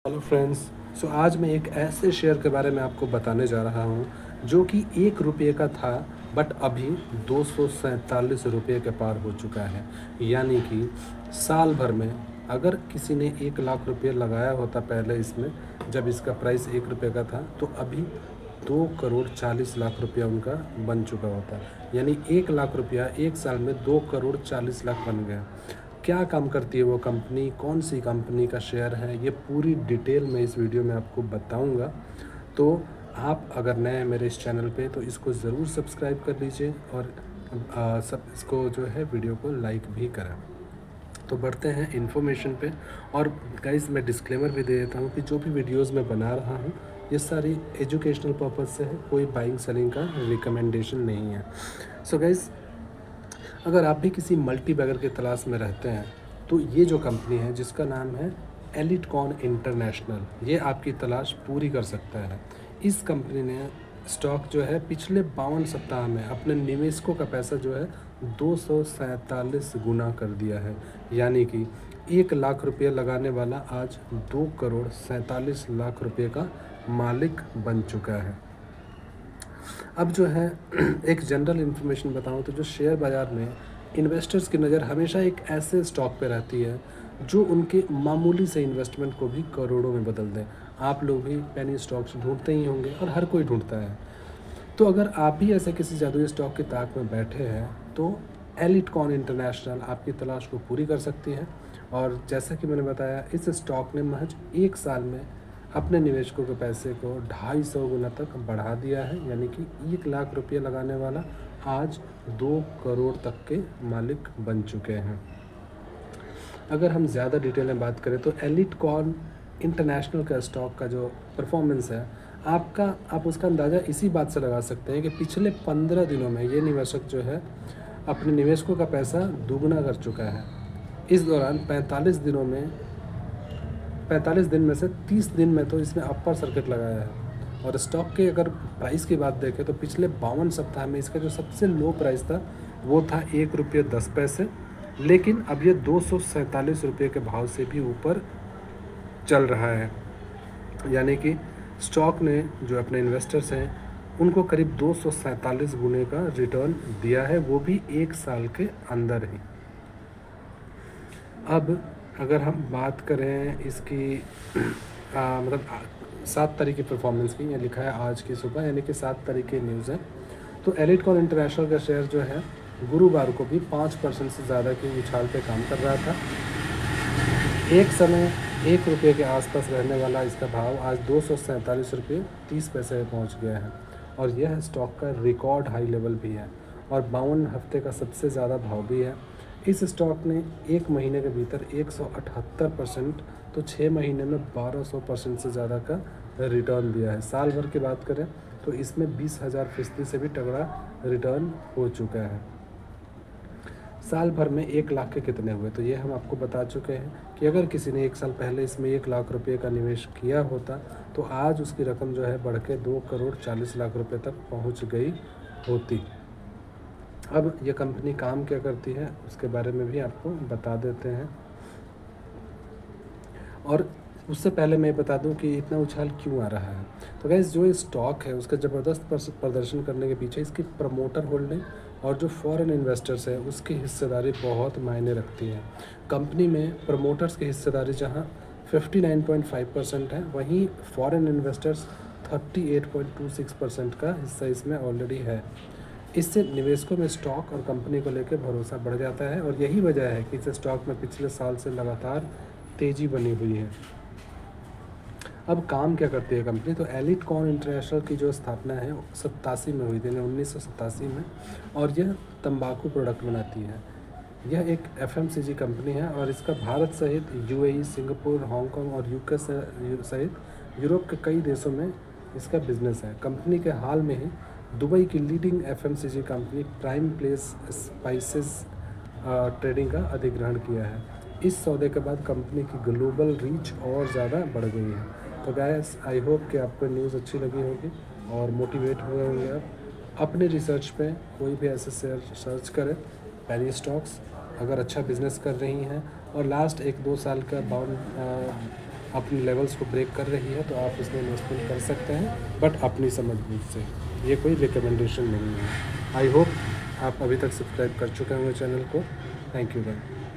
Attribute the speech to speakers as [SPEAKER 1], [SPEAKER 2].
[SPEAKER 1] Hello friends. आज मैं एक ऐसे शेयर के बारे में आपको बताने जा रहा हूँ जो कि 1 रुपये का था, बट अभी 247 रुपये के पार हो चुका है। यानी कि साल भर में अगर किसी ने 1 लाख रुपये लगाया होता पहले इसमें, जब इसका प्राइस 1 रुपये का था, तो अभी 2 करोड़ 40 लाख रुपया उनका बन चुका होता। यानी 1 लाख रुपया एक साल में 2 करोड़ 40 लाख बन गया। क्या काम करती है वो कंपनी, कौन सी कंपनी का शेयर है, ये पूरी डिटेल में इस वीडियो में आपको बताऊंगा। तो आप अगर नए हैं मेरे इस चैनल पे तो इसको ज़रूर सब्सक्राइब कर लीजिए और सब इसको जो है वीडियो को लाइक भी करें। तो बढ़ते हैं इन्फॉर्मेशन पे। और गाइस मैं डिस्क्लेमर भी दे देता हूँ कि जो भी वीडियोस मैं बना रहा हूँ ये सारी एजुकेशनल पर्पज़ से है, कोई बाइंग सेलिंग का रिकमेंडेशन नहीं है। गाइस, अगर आप भी किसी मल्टी बैगर की तलाश में रहते हैं तो ये जो कंपनी है जिसका नाम है एलिटकॉन इंटरनेशनल, ये आपकी तलाश पूरी कर सकता है। इस कंपनी ने स्टॉक जो है पिछले 52 सप्ताह में अपने निवेशकों का पैसा जो है 247 गुना कर दिया है। यानी कि 1 लाख रुपये लगाने वाला आज 2 करोड़ 47 लाख रुपये का मालिक बन चुका है। अब जो है एक जनरल इन्फॉर्मेशन बताऊं तो जो शेयर बाज़ार में इन्वेस्टर्स की नज़र हमेशा एक ऐसे स्टॉक पे रहती है जो उनके मामूली से इन्वेस्टमेंट को भी करोड़ों में बदल दें। आप लोग भी पेनी स्टॉक्स ढूंढते ही होंगे और हर कोई ढूंढता है। तो अगर आप भी ऐसे किसी जादुई स्टॉक की ताक में बैठे हैं तो एलिटकॉन इंटरनेशनल आपकी तलाश को पूरी कर सकती है। और जैसा कि मैंने बताया, इस स्टॉक ने महज एक साल में अपने निवेशकों के पैसे को 250 गुना तक बढ़ा दिया है। यानी कि 1 लाख रुपये लगाने वाला आज 2 करोड़ तक के मालिक बन चुके हैं। अगर हम ज़्यादा डिटेल में बात करें तो एलिटकॉन इंटरनेशनल का स्टॉक का जो परफॉर्मेंस है आप उसका अंदाज़ा इसी बात से लगा सकते हैं कि पिछले 15 दिनों में ये निवेशक जो है अपने निवेशकों का पैसा दुगना कर चुका है। इस दौरान 45 दिन में से 30 दिन में तो इसने अपर सर्किट लगाया है। और स्टॉक के अगर प्राइस की बात देखें तो पिछले 52 सप्ताह में इसका जो सबसे लो प्राइस था वो था 1 रुपये 10 पैसे, लेकिन अब ये 247 रुपये के भाव से भी ऊपर चल रहा है। यानी कि स्टॉक ने जो अपने इन्वेस्टर्स हैं उनको करीब 247 गुने का रिटर्न दिया है, वो भी एक साल के अंदर ही। अब अगर हम बात करें इसकी मतलब 7 तारीख की परफॉर्मेंस की, ये लिखा है आज की सुबह, यानी कि 7 तारीख की न्यूज़ है। तो एलिटकॉन इंटरनेशनल का शेयर जो है गुरुवार को भी 5% से ज़्यादा की उछाल पे काम कर रहा था। एक समय 1 रुपये के आसपास रहने वाला इसका भाव आज 247 रुपये 30 पैसे में पहुँच गया है। और यह स्टॉक का रिकॉर्ड हाई लेवल भी है और 52 हफ्ते का सबसे ज़्यादा भाव भी है। इस स्टॉक ने एक महीने के भीतर 178%, तो 6 महीने में 1200% से ज़्यादा का रिटर्न दिया है। साल भर की बात करें तो इसमें 20,000% से भी तगड़ा रिटर्न हो चुका है। साल भर में 1 लाख के कितने हुए, तो ये हम आपको बता चुके हैं कि अगर किसी ने एक साल पहले इसमें 1 लाख रुपये का निवेश किया होता तो आज उसकी रकम जो है बढ़ के 2 करोड़ 40 लाख रुपये तक पहुंच गई होती। अब ये कंपनी काम क्या करती है उसके बारे में भी आपको बता देते हैं। और उससे पहले मैं बता दूं कि इतना उछाल क्यों आ रहा है। तो गाइस, जो स्टॉक है उसका ज़बरदस्त प्रदर्शन करने के पीछे इसकी प्रमोटर होल्डिंग और जो फॉरेन इन्वेस्टर्स है उसकी हिस्सेदारी बहुत मायने रखती है। कंपनी में प्रमोटर्स की हिस्सेदारी जहां 59.5% है, वहीं फॉरेन इन्वेस्टर्स 38.26% का हिस्सा इसमें ऑलरेडी है। इससे निवेशकों में स्टॉक और कंपनी को लेकर भरोसा बढ़ जाता है और यही वजह है कि इस स्टॉक में पिछले साल से लगातार तेज़ी बनी हुई है। अब काम क्या करती है कंपनी, तो एलिटकॉन इंटरनेशनल की जो स्थापना है 87 में हुई थी, 1987 में, और यह तंबाकू प्रोडक्ट बनाती है। यह एक एफएमसीजी कंपनी है और इसका भारत सहित यूएई, सिंगापुर, हांगकांग और यूके सहित यूरोप के कई देशों में इसका बिजनेस है। कंपनी के हाल में ही दुबई की leading FMCG company prime place spices trading का अधिग्रहण किया है। इस सौदे के बाद कंपनी की ग्लोबल रीच और ज़्यादा बढ़ गई है। तो गाइस, आई होप कि आपको न्यूज़ अच्छी लगी होगी और मोटिवेट हुए होंगे आप। अपने रिसर्च पे कोई भी ऐसे शेयर सर्च करें, पेनी स्टॉक्स अगर अच्छा बिजनेस कर रही हैं और लास्ट 1-2 साल का अपने लेवल्स को ब्रेक कर रही है तो आप इसमें इन्वेस्टमेंट कर सकते हैं, बट अपनी समझ बूझ से। ये कोई रिकमेंडेशन नहीं है। आई होप आप अभी तक सब्सक्राइब कर चुके होंगे चैनल को। थैंक यू भाई।